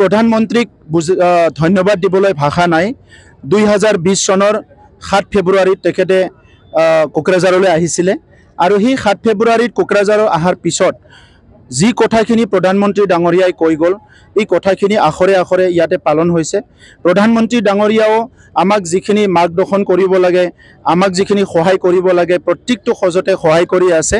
প্ৰধানমন্ত্ৰীক ধন্যবাদ দিবলৈ ভাষা নাই। 2020 চনৰ 7 ফেব্ৰুৱাৰীত তেখেতে কোকৰাঝাৰলৈ আহিছিলে আৰু সেই 7 ফেব্ৰুৱাৰীত কোকৰাঝাৰৰ অহাৰ পিছত যি কথাখিনি প্ৰধানমন্ত্ৰী ডাঙৰীয়াই কৈ গ'ল, এই কথাখিনি আখৰে আখৰে ইয়াতে পালন হৈছে। প্ৰধানমন্ত্ৰী ডাঙৰীয়াও আমাক যিখিনি মাৰ্গদৰ্শন কৰিব লাগে, আমাক যিখিনি সহায় কৰিব লাগে, প্ৰত্যেকটো খোজতে সহায় কৰি আছে।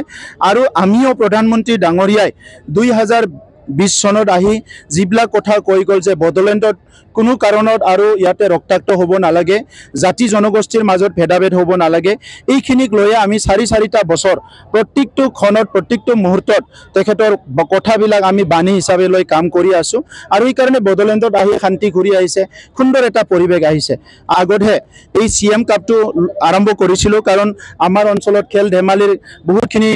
আৰু আমিও প্ৰধানমন্ত্ৰী ডাঙৰীয়াই 2020 চনত আহি যিবিলাক কথা কৈ গ'ল যে বড়োলেণ্ডত কোনো কাৰণত আৰু ইয়াতে ৰক্তাক্ত হ'ব নালাগে, জাতি জনগোষ্ঠীৰ মাজত ভেদাভেদ হ'ব নালাগে, এইখিনিক লৈয়ে আমি 4-4টা বছৰ প্ৰত্যেকটো ক্ষণত প্ৰত্যেকটো মুহূৰ্তত তেখেতৰ কথাবিলাক আমি বাণী হিচাপে লৈ কাম কৰি আছোঁ। আৰু এই কাৰণে বড়োলেণ্ডত আহি শান্তি ঘূৰি আহিছে, সুন্দৰ এটা পৰিৱেশ আহিছে। আগতহে এই CM কাপটো আৰম্ভ কৰিছিলোঁ, কাৰণ আমাৰ অঞ্চলত খেল ধেমালিৰ বহুতখিনি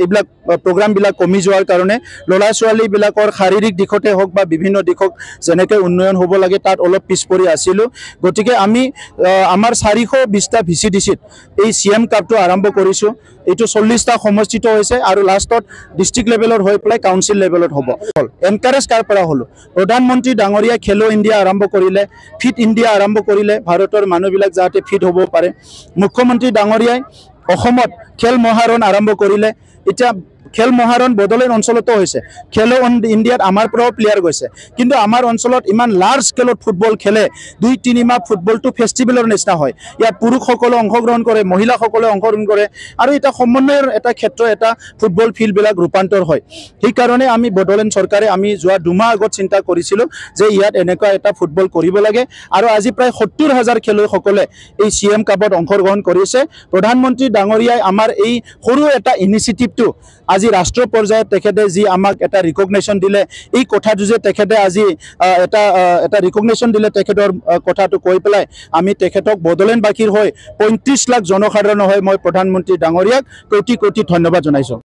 এইবিলাক প্ৰগ্ৰামবিলাক কমি যোৱাৰ কাৰণে ল'ৰা ছোৱালীবিলাকৰ শাৰীৰিক দিশতে হওক বা বিভিন্ন দিশত যেনেকৈ উন্নয়ন হ'ব লাগে তাত অলপ পিছ পৰি আছিলোঁ। গতিকে আমি আমাৰ 420টা VCDCত এই CM কাপটো আৰম্ভ কৰিছোঁ। এইটো 40টা সমষ্টিত হৈছে আৰু লাষ্টত ডিষ্ট্ৰিক্ট লেভেলত হৈ পেলাই কাউন্সিল লেভেলত হ'ব। এনকাৰেজ কাৰ পৰা হ'লোঁ, প্ৰধানমন্ত্ৰী ডাঙৰীয়াই খেলো ইণ্ডিয়া আৰম্ভ কৰিলে, ফিট ইণ্ডিয়া আৰম্ভ কৰিলে, ভাৰতৰ মানুহবিলাক যাতে ফিট হ'ব পাৰে। মুখ্যমন্ত্ৰী ডাঙৰীয়াই অসমত খেল মহাৰণ আৰম্ভ কৰিলে। এতিয়া খেল মহাৰণ বড়োলেণ্ড অঞ্চলতো হৈছে, খেলো ইণ্ডিয়াত আমাৰ পৰাও প্লেয়াৰ গৈছে, কিন্তু আমাৰ অঞ্চলত ইমান লাৰ্জ স্কেলত ফুটবল খেলে। 2-3 মাহ ফুটবলটো ফেষ্টিভেলৰ নিচিনা হয়। ইয়াত পুৰুষসকলে অংশগ্ৰহণ কৰে, মহিলাসকলে অংশগ্ৰহণ কৰে আৰু এটা সমন্বয়ৰ এটা ক্ষেত্ৰ, এটা ফুটবল ফিল্ডবিলাক ৰূপান্তৰ হয়। সেইকাৰণে আমি বড়োলেণ্ড চৰকাৰে আমি যোৱা 2 মাহ আগত চিন্তা কৰিছিলোঁ যে ইয়াত এনেকুৱা এটা ফুটবল কৰিব লাগে। আৰু আজি প্ৰায় 70,000 খেলুৱৈসকলে এই CM কাপত অংশগ্ৰহণ কৰিছে। প্ৰধানমন্ত্ৰী ডাঙৰীয়াই আমাৰ এই সৰু এটা ইনিচিয়েটিভটো আজি ৰাষ্ট্ৰ পৰ্যায়ত তেখেতে যি আমাক এটা ৰিকগনেশ্যন দিলে, এই কথাটো যে তেখেতে আজি এটা ৰিকগনেশ্যন দিলে, তেখেতৰ কথাটো কৈ পেলাই আমি তেখেতক বড়োলেণ্ডবাসীৰ হৈ 35 লাখ জনসাধাৰণৰ হৈ মই প্ৰধানমন্ত্ৰী ডাঙৰীয়াক কোটি কোটি ধন্যবাদ জনাইছোঁ।